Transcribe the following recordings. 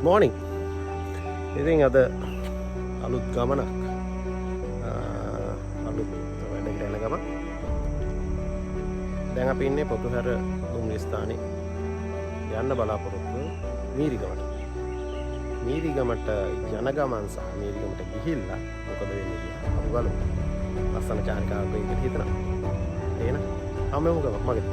morning. ඉතින් අද අලුත් ගමනක් අලුත් වැඩකට යන ගමන්. දැන් අපි ඉන්නේ පොතුහැර දුම්රිය ස්ථානේ යන්න බලාපොරොත්තු මීරිගමට. මීරිගමට යන ගමන් සහ මීරිගමට ගිහිල්ලා මොකද වෙන්නේ කියලා අපි බලමු. ලස්සන චාරිකාවක් වෙයි කියලා හිතනවා. එහෙනම් හැමෝම ගමක් මගේ.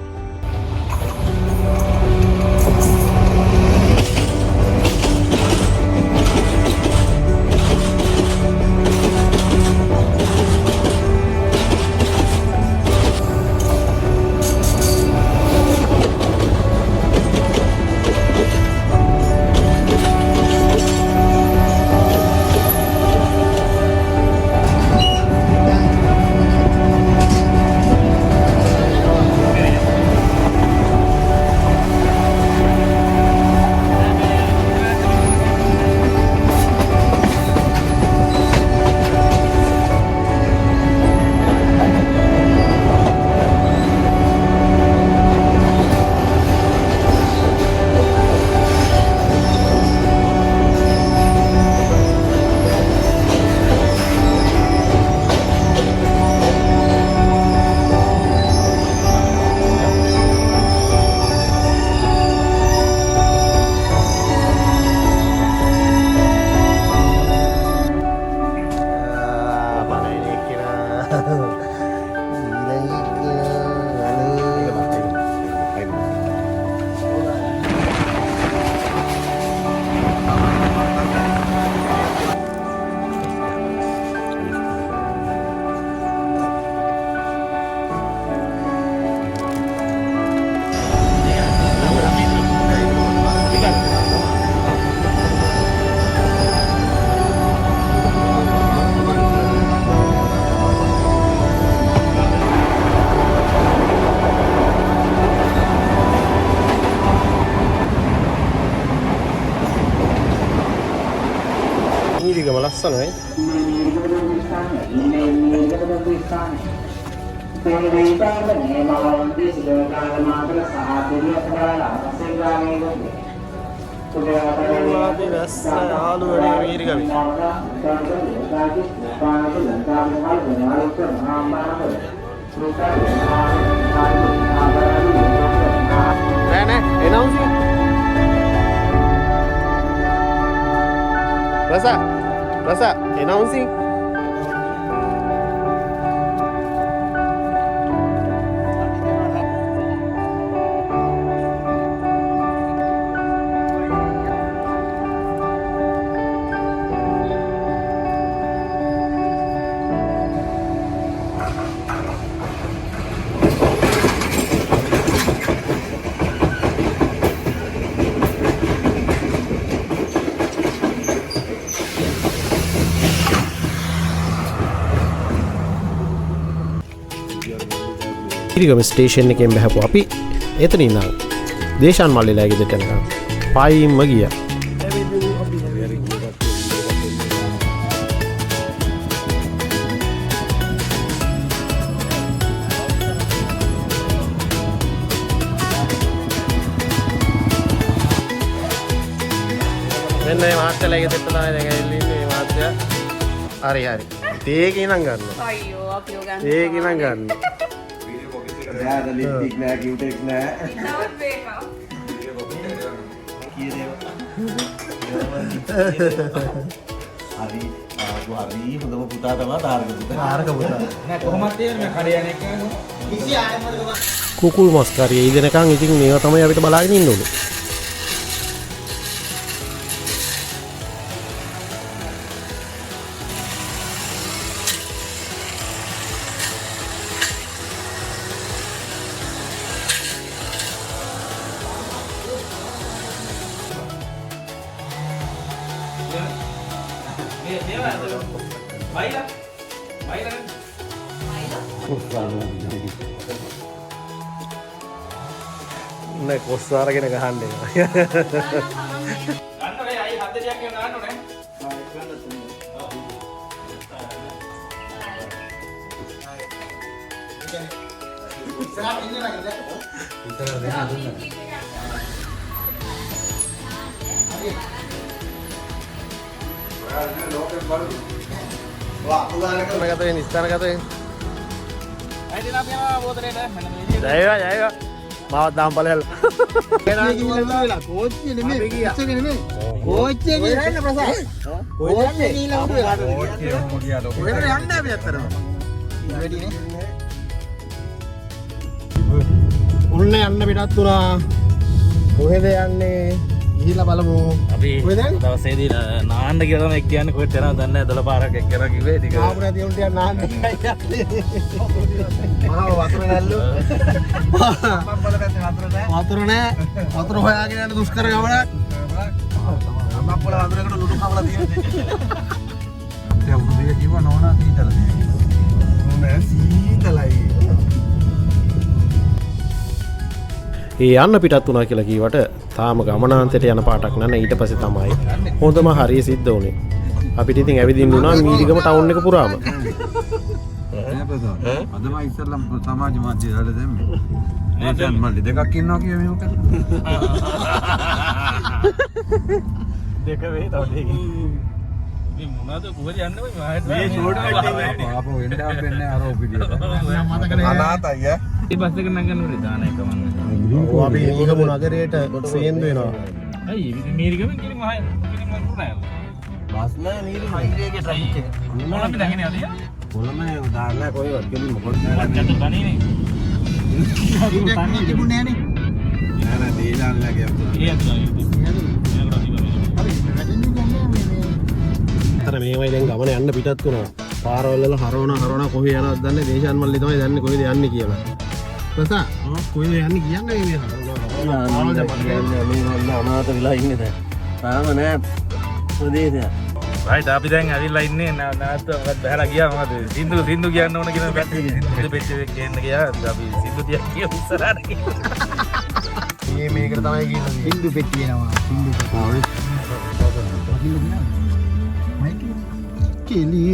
මීරිගම ලස්සනයි. Rasa, announcing. මීරිගම ස්ටේෂන් එකෙන් බහැපු අපි එතනින් ඉඳන් දේශාන් මල්ලිලා ගෙදරට යනකම් පායින්ම ගියා. මෙන්න මේ මාත්‍යලා ගෙදරට තමයි දැන් ඇවිල්ලා ඉන්නේ මේ මාත්‍යා. හරි. තේක ඉනම් ගන්නවා. අයියෝ අපිව ගන්න. තේක ඉනම් ගන්නවා. यार लिपस्टिक ना क्यूटेक्स ना नवत बेका किए देव हरी හොඳම පුතා තමයි ධාරක පුතා නෑ කොහොමද මේ කඩේ යන්නේ කියන්නේ කිසි ආයමකට කුකුල් මස් කාරිය ඉදෙනකන් ඉතින් මේවා තමයි අපිට බලාගෙන ඉන්න ඕනේ. නේ කොස්සාරගෙන ගහන්නේ. ගන්න වෙයි අයි 7 දෙයක් ගන්න ඕනේ. ඉස්සරහ ඉන්නේ නැගිට. ඉතල දෙන්න දුන්නා. හරි. මාවත් දාම් බලයල් උන්න යන්න පිටත් වුණා කොහෙද යන්නේ ගිහිල්ලා බලමු අපි දවසේදී නාන්න කියලා තමයි කියන්නේ කොහෙට යනවද දන්නේ නැහැ 12 පාරක් එක්කලා කිව්වේ ටික ආපු නැති උන්ට යන්න නාන්න මහා වතුර නැල්ලු වතුර නෑ වතුර හොයාගෙන යන දුෂ්කර ගමන අම්මප්පල වතුරකට ලුණු කවලා තියෙන්නේ ඒ උදේ කිව්ව නෝනා සීතලද නෑ සීතලයි ඒ යන්න පිටත් වුණා කියලා කීවට තාම ගමනාන්තයට යන පාටක් නැන ඊට පස්සේ තමයි හොඳම හරිය සිද්ධ වුණේ. අපිට ඉතින් ඇවිදින්න උනා මීරිගම ටවුන් එක පුරාම. අදම ඉස්සරලම් සමාජ මාධ්‍ය වල දැම්මේ. නේදන් මල්ලි දෙකක් ඉන්නවා කිය මේ මොකද? දෙක වේ තව දෙකක්. මේ මොනවද කොහෙද යන්නේ මේ ආයෙත් මේ ෂෝට් එකක් ආපහු එන්න හම්බෙන්නේ අර ඔපිඩියට. මතක නෑ. අනාතයි ඈ. මේ බස් එක නගන්න දාන එක මන්නේ. ඔව් අපි මීරිගම නගරයට සේන්දු වෙනවා. අයි මීරිගම කිරි මහා කිරි මරු නෑ. බස් නෑ මීරිගම හයිවේගේ ට්‍රැෆික් එක. මොනවද අපි ළඟනේ ආදියා? කොළඹ දාන්න කොහෙවත් ගෙලින් මොකද මට තනියනේ. තනිය තිබුණේ නෑනේ. නෑ නෑ දීලාන්ලා කියනවා. අතර මේවයි දැන් ගමන යන්න පිටත් වුණා. පාරවල් වල හරවන කොහේ යනවද දන්නේ දේශාන් මල්ලි තමයි දන්නේ කොහෙද යන්නේ කියලා. ප්‍රසා කොහෙද යන්නේ කියන්නේ මේ අනාත වෙලා ඉන්නේ දැන්. තාම නෑ ප්‍රදේශය. right අපි දැන් ඇවිල්ලා ඉන්නේ නැත්නම් මොකද බහලා ගියා මොකද සින්දු කියන්න ඕන කියන පැත්තේ සින්දු පෙට්ටි එක කියන්න ගියා අපි සින්දු තියක් කිය උස්සරාට මේ මේකට තමයි කියන්නේ සින්දු පෙට්ටි එනවා සින්දු කෙලි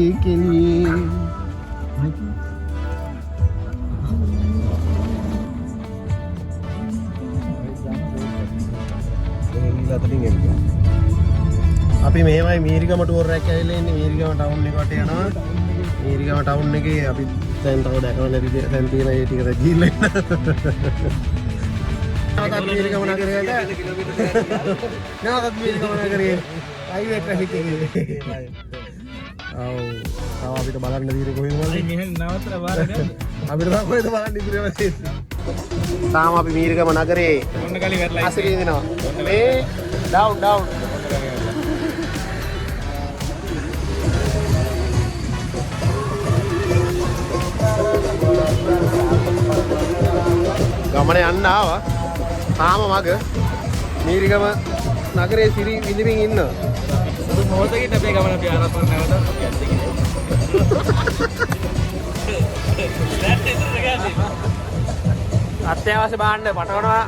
අපි මෙහෙමයි මීරිගම ටුවර් එකක් ඇවිල්ලා ඉන්නේ මීරිගම ටවුන් එකට යනවා මීරිගම ටවුන් එකේ අපි දැන් තව දැකලා නැති දැන් තියෙන ඒ ටික ගිහිල්ලා ඉන්න නැවතත් මීරිගම නගරයට නැවතත් මීරිගම නගරේ හයිවේ ට්‍රැෆික් එකේ තව අපිට බලන්න තියෙන්නේ කොහෙද අයි මෙහෙන් නවත්තලා වාර නේද අපිට තව කොහෙද බලන්න ඉතිරිම තියෙන්නේ තාම අපි මීරිගම නගරේ ඔන්න කලි වැටලා අසිරිය දෙනවා මේ ඩවුන් ගමන යන්න ආවා තාම මග මීරිගම නගරේ සිරි විඳින්මින් ඉන්න සුදු මොහොතකින් අපේ ගමන අපි ආරම්භ කරනවද අත්‍යවශ්‍ය බාණ්ඩ පටවනවා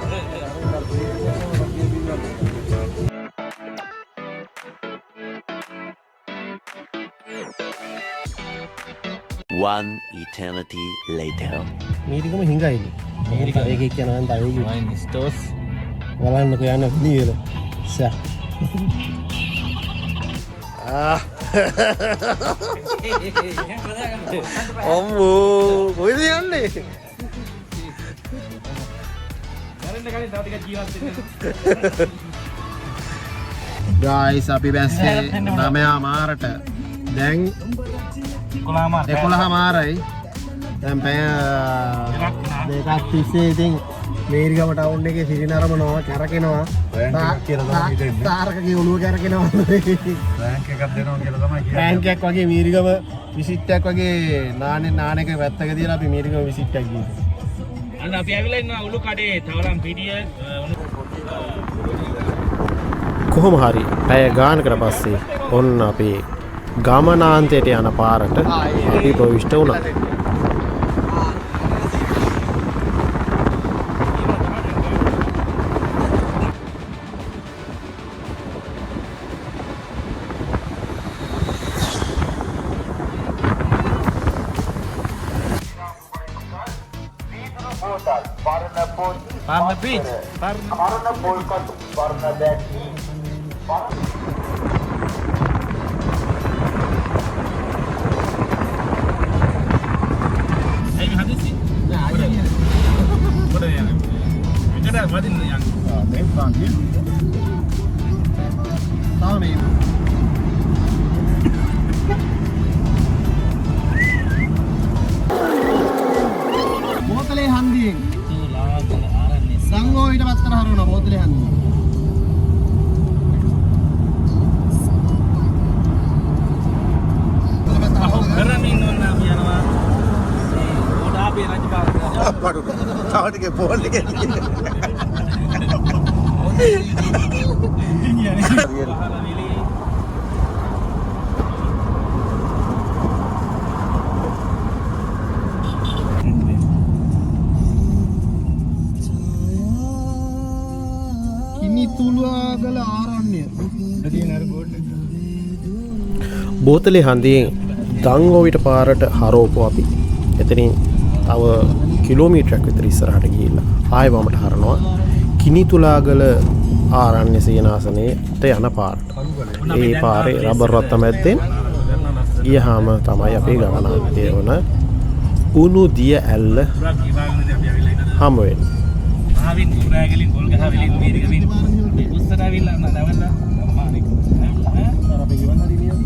One eternity later. Mirigama හිඟයිනේ Mirigama එකෙක් යනවා නම් තව එකෙක් වයින් ස්ටෝස් බලන්නකෝ යන්න පිළිවෙල සෑ අම්මෝ කොහෙද යන්නේ ගායිස් අපි බැස්සේ 9 මාරට දැන් 11 මාරයි දැන් පැය දෙකක් තිස්සේ ඉතින් මීරිගම ටවුන් එකේ සිරිනරමනවා කැරකෙනවා තාරකගේ ඔළුව කැරකෙනවා රෑන්ක් එකක් දෙනවා කියලා තමයි කියන්නේ. රෑන්ක් එකක් වගේ මීරිගම විසිට් එකක් වගේ නාන එක වැත්තක තියලා අපි මීරිගම විසිට් එකක් ගිහින් අන්න අපි ඇවිල්ලා ඉන්නවා උළු කඩේ තවලම් පිටිය කොහොම හරි පැය ගානකට පස්සේ ඔන්න අපි ගමනාන්තයට යන පාරට අපි ප්‍රවිෂ්ඨ වුණා. Parna Beach. Parna Polkatu, Parna Daddy. තව ටික පොල් එකේ කිනිතුලාගල ආරණ්‍ය බෝතලේ හන්දියෙන් දංගෝවිට පාරට හරෝපු අපි එතනින් තව කිලෝමීටරයක් විතර ඉස්සරහට ගිහිල්ලා ආයෙ වමට හරනවා කිනිතුලාගල ආරණ්‍ය සේනාසනයට යන පාරට. ඒ පාරේ රබර් රත්ත මැද්දෙන් ගියහම තමයි අපේ ගමනාන්තය වන උණු දිය ඇල්ල හමු වෙන්නේ. මහවින් උරාගලින් ගොල් ගහවලින් වීරිගමින් උස්සට ආවිල්ලා නැවලා අම්මානික අර අපි ගිවන්න හරි නියම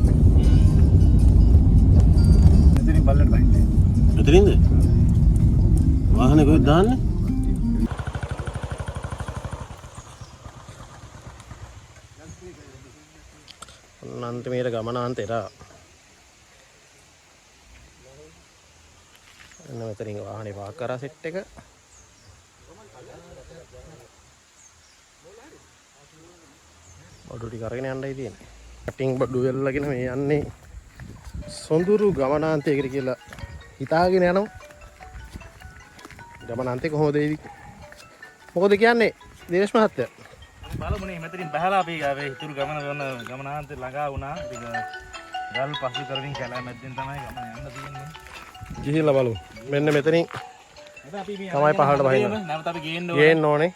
මෙතනින් බල්ලට බහින්නේ එතනින්ද වාහනේ කොහෙද දාන්නේ අන්තිමේට ගමනාන්තේට එන්න මෙතනින් වාහනේ පාක් කරා සෙට් එක බඩු ටික අරගෙන යන්නයි තියෙන්නේ. කටින් බඩු වෙල්ලගෙන මේ යන්නේ සොඳුරු ගමනාන්තයකට කියලා හිතාගෙන යනවා. ගමනාන්තේ කොහොමද එයිද? මොකද කියන්නේ? දිනේෂ් මහත්තයා. බලමුනේ මෙතනින් බහලා අපි ආවේ ඉතුරු ගමනාන්තේ ළඟා වුණා. ඉතින් ගල් පසු කරමින් කැලෑ මැද්දෙන් තමයි ගමන යන්න තියෙන්නේ. ගිහිල්ලා බලමු. මෙන්න මෙතනින් අපි මේ තමයි පහළට බහින්න. නැවත අපි ගේන්න ඕනේ.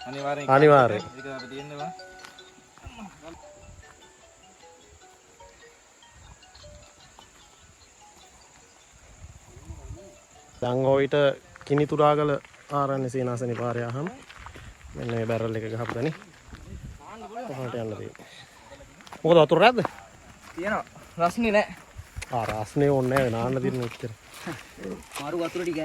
අනිවාර්යෙන්. ඒක අපි තියෙනවා. දංගෝවිට කිනිතුරාගල ආරණ්‍ය සේනාසනේ පාරේ ආවම මෙන්න මේ බැරල් එක ගහපු තැනින් පහළට යන්න තියෙන්නේ. මොකද වතුර නැද්ද? තියෙනවා. රස්නේ නෑ. රස්නේ ඕනේ නැහැ නාන්න දින්න උච්චර. මාරු වතුර ටික.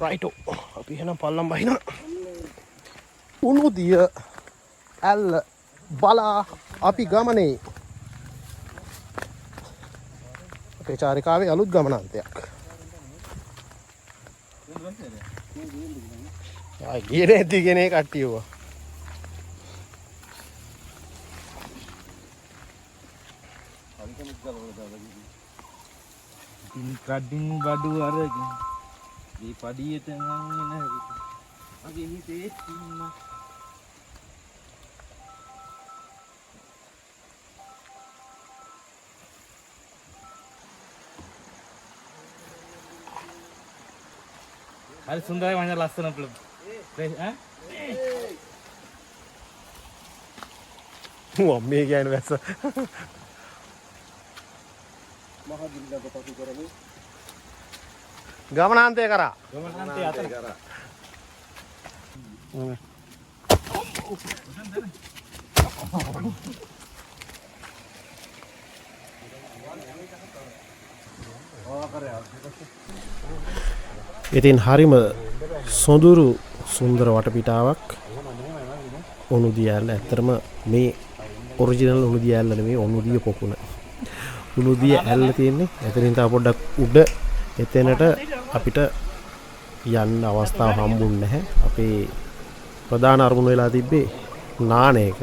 රයිටෝ අපි එහෙනම් පල්ලම් බහිනවා. උණු දිය ඇල්ල බලා අපි ගමනේ. අපේ චාරිකාවේ අලුත් ගමනාන්තයක්. ආ ගියේ නැති කෙනේ කට්ටියව. කඩින් බඩු අරගෙන මේ පඩියට මං එන මගේ හිතේ ඉන්න හරි සුන්දරයි මම ලස්සන ඈ මේ කියන්නේ වැස්ස ගමනාන්තය කරා ගමනාන්තේ අතර කරා ඉතින් හරිම සොඳුරු සුන්දර වටපිටාවක් උණුදිය ඇල්ල. ඇත්තටම මේ ඔරිජිනල් උණුදිය ඇල්ල නෙමෙයි උණුදිය පොකුණ. උණුදිය ඇල්ල තියෙන්නේ එතනින් තව පොඩ්ඩක් උඩ එතැනට අපිට යන්න අවස්ථාව හම්බුන්නේ නැහැ. අපේ ප්‍රධාන අරමුණ වෙලා තිබ්බේ නාන එක.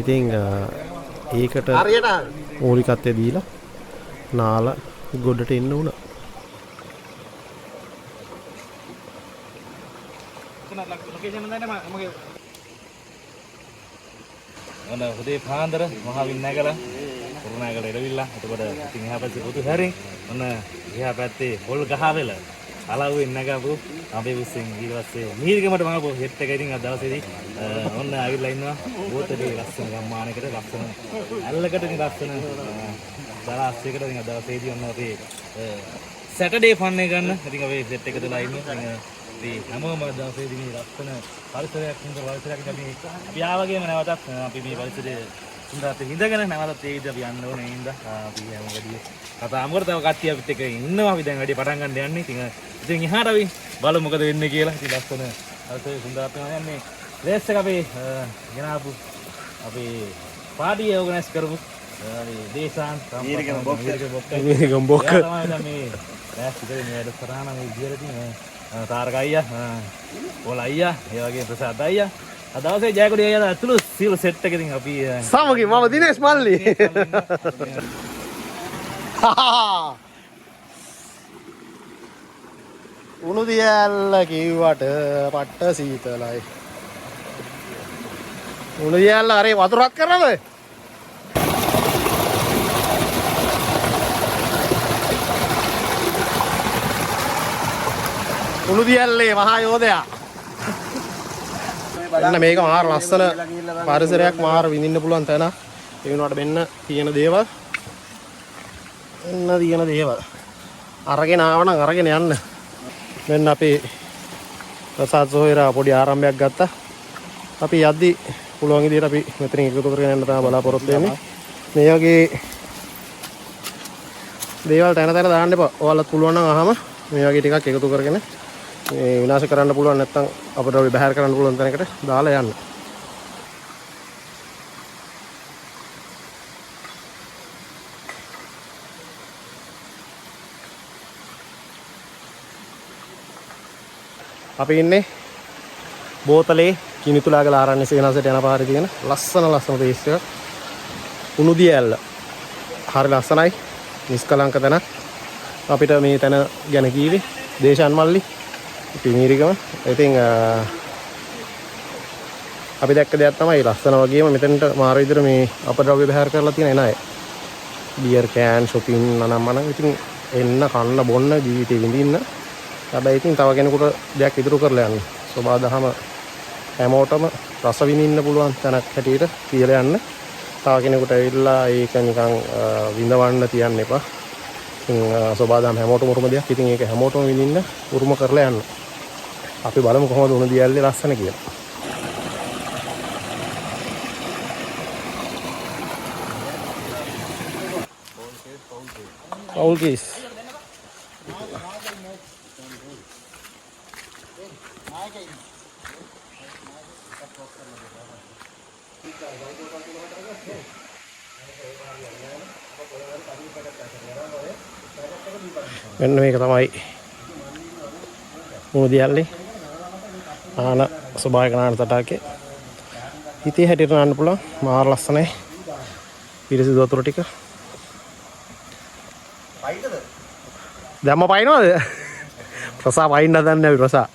ඉතින් ඒකට මූලිකත්වය දීලා නාලා ගොඩට එන්න උනා. ඔන්න උදේ පාන්දර මහවින් නැගලා කුරුණෑගල එළවිලා එතකොට ඉතින් එහා පැත්තේ පොතු හැරින් ඔන්න එහා පැත්තේ පොල් ගහවෙල අලව්වෙන් නැගපු අපේ උස්සෙන් ඊට පස්සේ මීරිගමට මම හෙට් එක ඉතින් අද දවසේදී ඔන්න ආවිල්ලා ඉන්නවා බෝතලේ ලස්සන ගම්මානයකට ලස්සන ඇල්ලකට ඉතින් ලස්සන දරාස්සයකට ඉතින් අද දවසේදී ඔන්න අපේ සැටර්ඩේ ෆන් එක ගන්න ඉතින් අපේ සෙට් එක තුලා ඉන්නේ ඉතින් හැමෝම දවසේදී මේ ලස්සන පරිසරයක් හොඳ පරිසරයක් අපි ආවගේම නැවතත් අපි මේ පරිසරයේ සුන්දරත්වය හිඳගෙන නැවතත් ඒ විදිහට අපි යන්න ඕනේ නේද? අපි හැම වැඩි කතා මොකද තව කට්ටිය අපිත් එක්ක ඉන්නවා. අපි දැන් වැඩි පටන් ගන්න යන්නේ. ඉතින් එහාට අපි බලමු මොකද වෙන්නේ කියලා. ඉතින් ලස්සන පරිසරයේ සුන්දරත්වය යන්නේ රේස් එක අපි ගෙනාවු අපි පාඩිය ඕගනයිස් කරමු දේශාන් මීරිගම බොක්ක. තමයි මීරිගම බොක්ක. මේ ලෑස්ති කරේ මේ වැඩ කරාන මේ විදියට තියෙන තාරක අයියා පොළ අයියා ඒ වගේ ප්‍රසාද් අයියා අද දවසේ ජයකොඩි අයියා ඇතුළු සියලු සෙට් එක ඉතින් අපි සමගි මම දිනේෂ් මල්ලි. උණු දියැල්ල කිව්වට පට්ට සීතලයි. උණු දියැල්ල අරේ වතුරක් කරනවද? උණු දියැල්ලේ මහා යෝධයා. එන්න මේක මාර ලස්සන පරිසරයක් මාර විඳින්න පුළුවන් තැන. ඒ වුණාට මෙන්න තියෙන දේවල්. එන්න තියෙන දේවල්. අරගෙන ආවනම් අරගෙන යන්න. මෙන්න අපි ප්‍රසාද් සොයරා පොඩි ආරම්භයක් ගත්තා. අපි යද්දි පුළුවන් විදිහට අපි මෙතනින් එකතු කරගෙන යන්න තමයි බලාපොරොත්තු වෙන්නේ. මේ වගේ දේවල් තැන තැන දාන්න එපා. ඔයාලත් පුළුවන් නම් අහම මේ වගේ ටිකක් එකතු කරගෙන මේ විනාශ කරන්න පුළුවන් නැත්නම් අපිට ඔය බහැර කරන්න පුළුවන් තැනකට දාලා යන්න. අපි ඉන්නේ බෝතලේ කිනිතුලාගල ආරණ්‍ය සේනාසයට යන පාරේ තියෙන ලස්සන ප්ලේස් එකක්. උණු දියැල්ල. හරි ලස්සනයි. නිස්කලංක තැනක්. අපිට මේ තැන ගැන කීවේ දේශාන් මල්ලි පිමීරිගම. ඉතින් අපි දැක්ක දෙයක් තමයි ලස්සන වගේම මෙතනට මාර විදිහට මේ අපද්‍රව්‍ය බහැර කරලා තියෙන එන අය. බියර් කෑන් shopping නනම්මන ඉතින් එන්න කන්න බොන්න ජීවිතේ විඳින්න. හැබැයි ඉතින් තව කෙනෙකුට දෙයක් ඉදිරි කරලා යන්න. සෝබාදහම හැමෝටම රස විඳින්න පුළුවන් තැනක් හැටියට කියලා යන්න. තව කෙනෙකුට ඇවිල්ලා ඒක නිකන් විඳවන්න තියන්න එපා. ඉතින් සෝබාදහම හැමෝටම උරුම දෙයක්. ඉතින් ඒක හැමෝටම විඳින්න උරුම කරලා යන්න. අපි බලමු කොහොමද උණු දියැල්ලේ ලස්සන කියලා. පවුල් කේස්. මෙන්න මේක තමයි උණු දියැල්ලේ ආන ස්වභාවික නාන තටාකේ හිතේ හැටියට නාන්න පුළුවන් මාර ලස්සනයි පිරිසිදු වතුර ටික. දැම්ම පයින්නවද? ප්‍රසා පයින්න හදන්නේ අපි ප්‍රසා.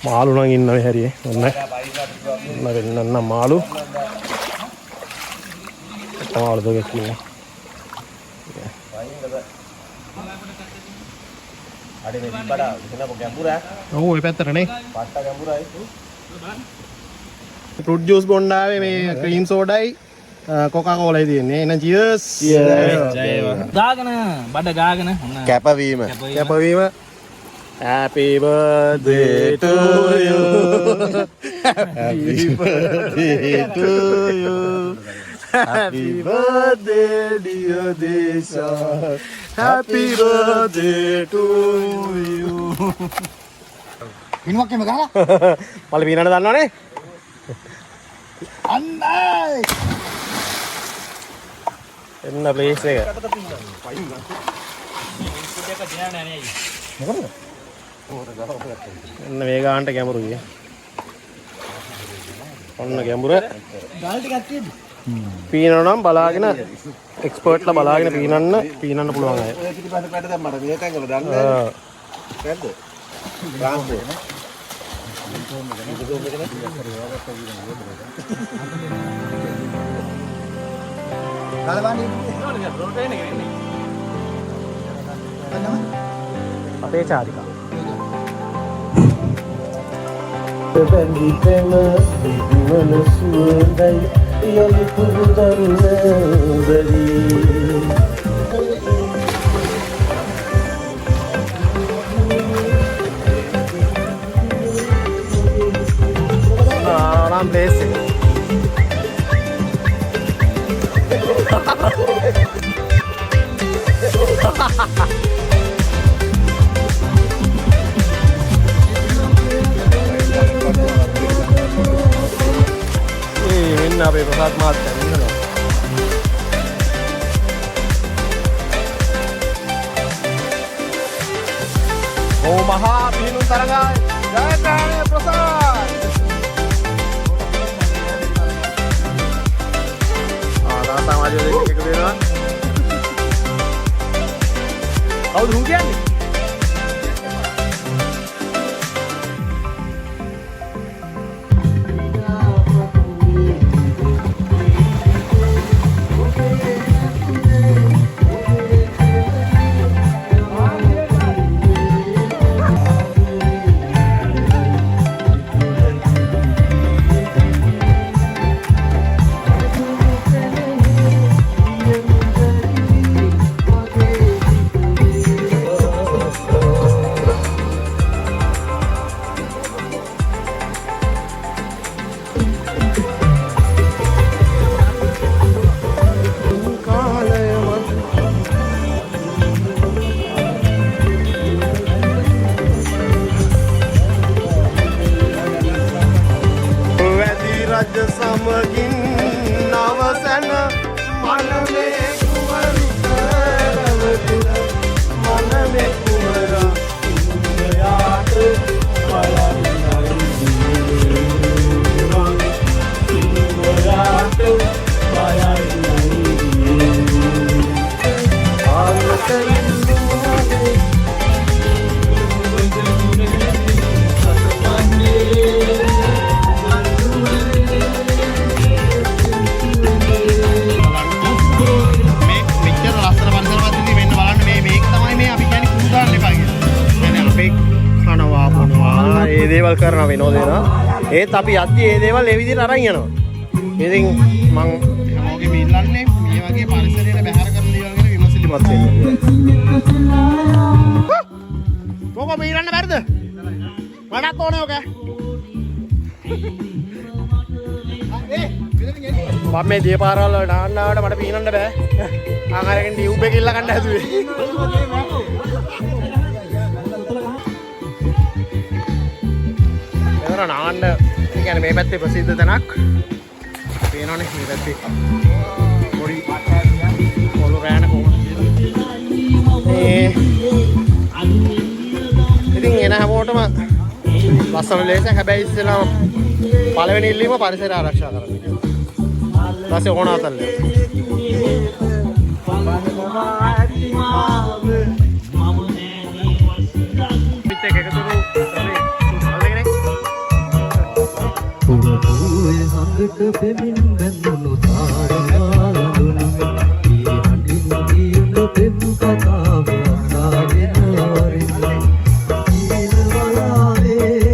මාළු නම් ඉන්නවේ හැරියේ. ඔන්න වෙන්න මාළු. මාළු දෙකක් ඉන්නේ. අඩේ මේ බඩ විසනපො ගැඹුරා. ඔව් ඔය පැත්තට නේ. පට්ට ගැඹුරයි. ෆෘට් ජූස් බොන්න ආවේ මේ ක්‍රීම් සෝඩායි කොකා කෝලායි තියෙන්නේ. එහෙනම් cheers. ගාගෙන බඩ ගාගෙන කැපවීම. Happy birthday to you. Happy birthday to you. Happy birthday dear Desha. Happy birthday to you. පිනුවක් එම ගහලා මල පීනන්න දන්නවනේ. අන්නයි එන්න ප්ලේස් එක. එන්න මේ ගානට ගැඹුරුයි. ඔන්න ගැඹුර. ගාල් ටිකක් තියෙද්දි පීනනවා නම් බලාගෙන එක්ස්පර්ට්ලා බලාගෙන පීනන්න පුළුවන් අය. ඔය පිටිපස්ස පැට දැම්මට මේ තැන් වල දන්නේ නැද්ද? රාම්බෝ. අපේ චාරිකා. place. Ini apa Pak Mat? ඕ මහා පිහිනුම් තරගයි ජයග්‍රහණය ප්‍රසාද්. සමාජය දෙක එකතු වෙනවා. කවුද හු කියන්නේ? සමගින් නවසන මනමේ කුමරු කරවතුර මනමේ කුමරා ඉන්දයාට ඒ දේවල් කරනවා විනෝදේනවා. ඒත් අපි යද්දි ඒ දේවල් ඒ විදිහට අරන් යනවා. ඉතින් මං හැමෝගෙම ඉල්ලන්නේ මේ වගේ පරිසරයට බැහැර කරන දේවල් ගැන විමසිලිමත් වෙන්න. කොහොම බීරන්න බැරිද? මටත් ඕනේ ඔක. මම මේ දීපාරවල නාන්න ආවට මට පීනන්න බෑ. ආකාරයෙන් ටියුබ් එක ඉල්ල ගන්න හැදුවේ. නාන්න කියන්නේ මේ පැත්තේ ප්‍රසිද්ධ තැනක් පේනවනේ මේ පැත්තේ පොඩි පොළො රෑන කොහොමද ඉතින් එන හැමෝටම ලස්සන ලේසක්. හැබැයි ඉස්සෙල්ලාම පළවෙනි ඉල්ලීම පරිසරය ආරක්ෂා කරන්න. ඊපස්සේ ඕන අතල්ල පිට එකතු හඟට පෙමින් බැඳුණු තාරකාලුණු මේ හඬින් දියුණු පෙදු කතාව අසාගෙන වරින් ජීන වලාවේ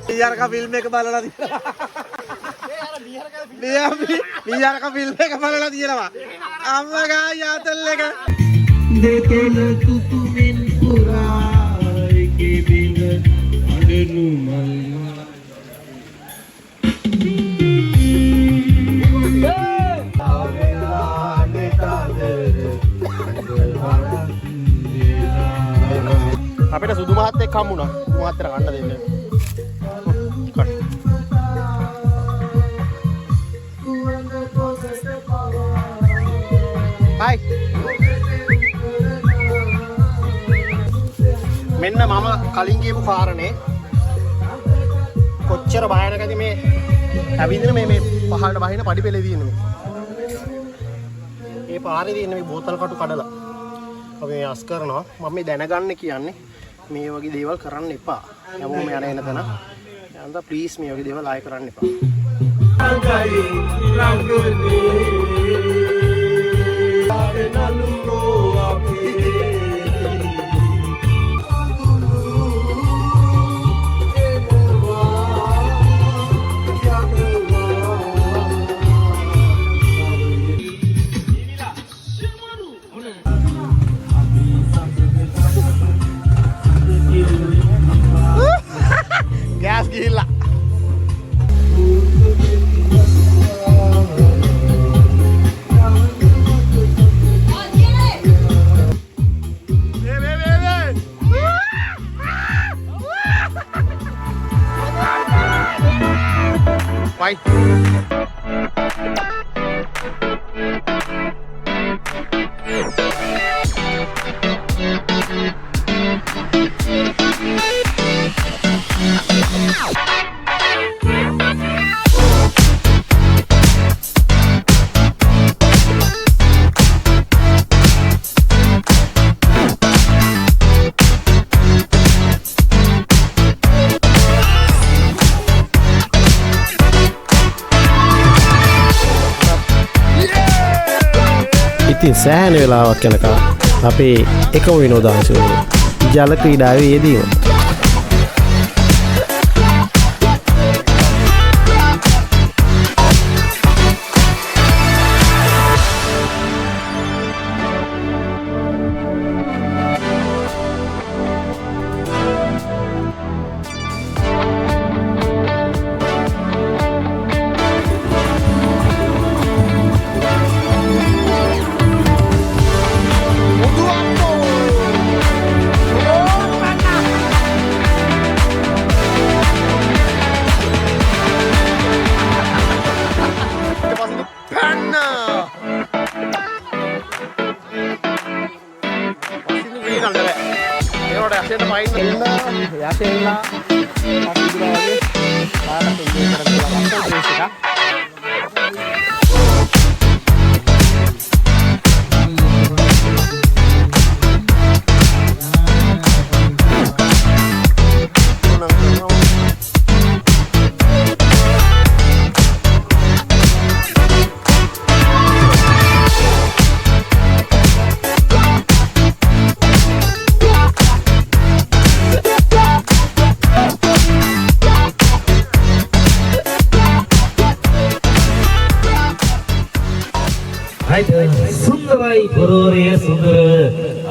Biar filmnya kepala lagi. Biar filmnya kepala lagi lah pak. Amma gaya telega. Dekela tutumin purai kebina adenu malma. අපිට සුදු මහත් එක්ක හම්බුණා. මහත්තර ගන්න දෙන්න. හයි. මෙන්න මම කලින් කියපු කාරණේ කොච්චර භයානකද මේ ඇවිදින මේ පහළට වහින පඩි පෙළේ තියෙන්නේ. මේ පාරේ තියෙන මේ බෝතල් කටු කඩලා අපි මේ අස් කරනවා. මම මේ දැනගන්න කියන්නේ මේ වගේ දේවල් කරන්න එපා. හැමෝම යන එන තැන. යන්දා ප්ලීස් මේ වගේ දේවල් ආයෙ කරන්න එපා. ඉතින් සෑහෙන වෙලාවක් යනකම් අපේ එකම විනෝදාංශය වුණේ ජල ක්‍රීඩාවේ යෙදීම. සුන්දරයි පොරෝරය සුන්දර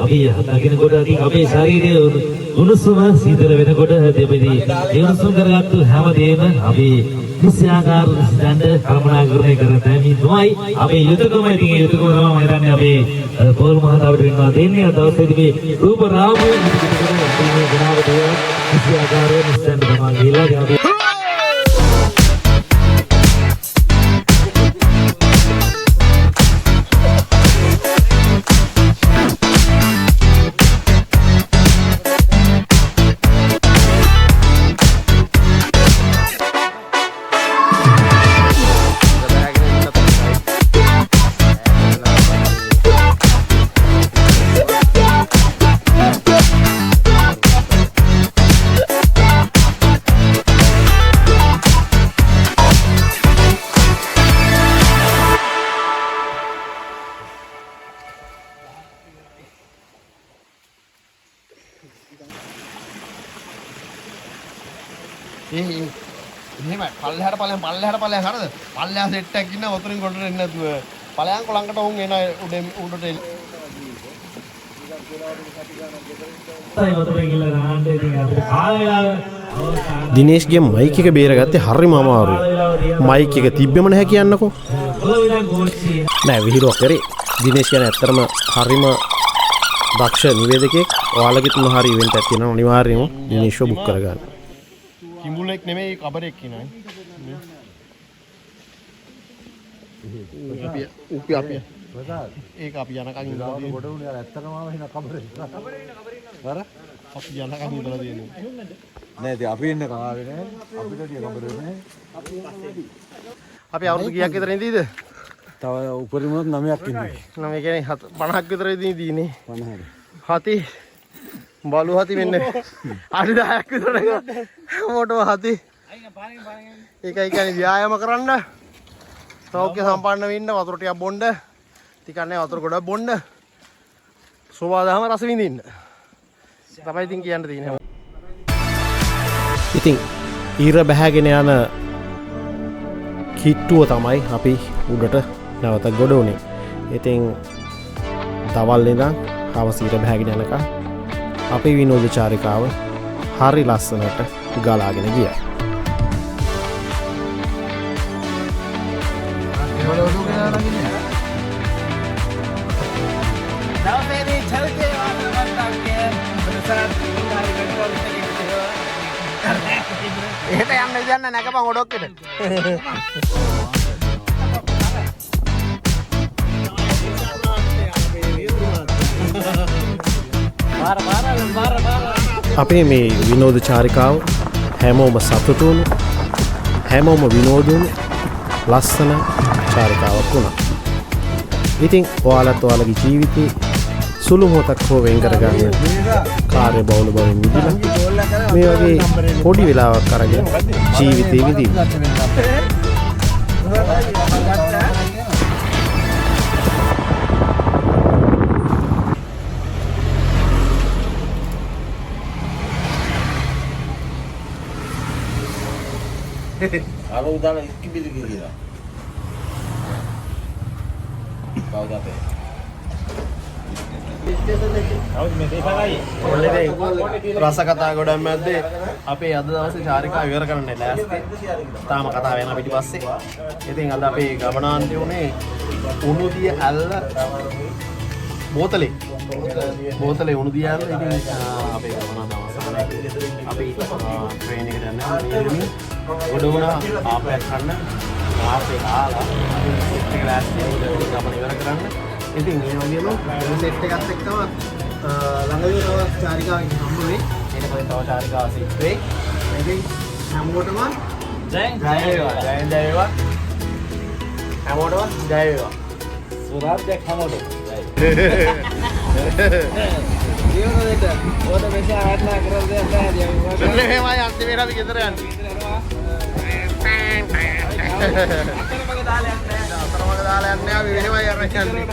අපි දකිනකොට අපේ ශරීරයේ උණුසුම සීතල වෙනකොට දෙපෙදී ඒ උණුසුම් කරගත්තු හැමදේම අපි කිසියාකාර සිතන්න කල්පනාකරණය කරන තැනදී තමයි අපේ යුතුයකම. ඉතින් ඒ යුතුයකම තමයි මම හිතන්නේ අපේ පොල් මහතාවට වෙනවා දෙන්නේ. අද දවසේදී මේ රූප රාමු මේ ගණාවට කිසියාකාරයෙන් සිතන්න තමයි ගිහලා අපි එහෙමයි පල්ලෙහාට පල්ලෙහාට හරිද? පල්ලෙහා සෙට් එකක් ඉන්න වතුරින් කොටට එන්නේ නැතුව පළයන් කොළඟට උන් එන උඩට දිනේෂ්ගේ මයික් එක බේරගත්තේ හරිම අමාරුයි. මයික් එක තිබ්බෙම නැහැ කියන්නකෝ. නෑ විහිළුවක් කරේ. දිනේෂ් කියන්නේ ඇත්තටම හරිම දක්ෂ නිවේදකයෙක්. ඔයාලගෙත් මොහරි ඉවෙන්ට් එකක් තියෙනවා අනිවාර්යයෙන්ම දිනේෂ්ව බුක් කරගන්න. කිඹුලෙක් නෙමෙයි කබරෙක් කියනවා. අපි ඒක අපි යනකම් ඉඳලා තියෙනවා. ගොඩ උනේ ඇත්තටම වෙන කබරේ. අර අපි යනකම් ඉඳලා තියෙනවා. නෑ ඉතින් අපි ඉන්න කාවේ නෑ. අපිට ටික කබරේ නෑ. අපි අවුරුදු කීයක් විතර ඉඳීද? තව උපරිමවත් 9ක් ඉන්නේ. 9 කියන්නේ 50ක් විතර ඉඳීනේ. 50. හති බලු හති මෙන්න අඩි 10ක් විතර හැමෝටම හති. ඒකයි කියන්නේ ව්‍යායාම කරන්න, සෞඛ්‍ය සම්පන්න වෙන්න, වතුර ටිකක් බොන්න, ටිකක් නෑ වතුර ගොඩක් බොන්න, සෝවාදහම රස විඳින්න. තමයි ඉතින් කියන්න තියෙන්නේ. ඉතින් ඊර බැහැගෙන යන කිට්ටුව තමයි අපි උඩට නැවත ගොඩ උනේ. ඉතින් දවල් ඉඳන් හවස ඊර බැහැගෙන යනකම් අපේ විනෝද චාරිකාව හරි ලස්සනට ගලාගෙන ගියා. එහෙට යන්න නැගපන් ඔඩොක්කෙට. අපේ මේ විනෝද චාරිකාව හැමෝම සතුටුුණු, හැමෝම විනෝදුණු ලස්සන චාරිකාවක් වුණා. ඉතින් ඔයාලත් ඔයාලගේ ජීවිතේ සුළු මොහොතක් හෝ වෙන් කරගන්න කාර්ය බහුල බවින් මිදලා මේ වගේ පොඩි වෙලාවක් අරගෙන ජීවිතේ විඳින්න. අර උදාන ඉක්කිබිලි කියලා. කවුද අපේ? කවුද මේ දේශනායි? ඔල්ලේ රස කතා ගොඩක් මැද්දේ අපේ අද දවසේ චාරිකාව ඉවර කරන්න ලෑස්ති. තාම කතා වෙනවා පිටිපස්සේ. ඉතින් අද අපේ ගමනාන්තය උනේ උණුදිය ඇල්ල බෝතලේ උණු දිය ඇල්ල. ඉතින් අපේ ගමනාන්ත අවසානයේ අපි ට්‍රේන් එකට යනවා. මේ ගොඩවුණ ආපයක් ගන්න ආපේ ආලා සෙට් එක ලෑස්ති ගමන ඉවර කරන්න. ඉතින් මේ වගේම සෙට් එකත් එක්කම ළඟදී තව චාරිකාවක් හම්බ වෙයි. ඊට පස්සේ තව චාරිකාවක් සිත් වෙයි. ඉතින් හැමෝටම ජය වේවා. හැමෝටම ජය වේවා. සුරාජ්‍යයක් හැමෝටම. ජීවනයේට ඕන මෙසේ ආරාධනා කරලා දෙන්න නැහැ. එහෙමයි අන්තිමේට අපි ගෙදර යන්නේ. අතරමඟ දාලා යන්නේ අපි වෙනමයි අරන් යන්නේ.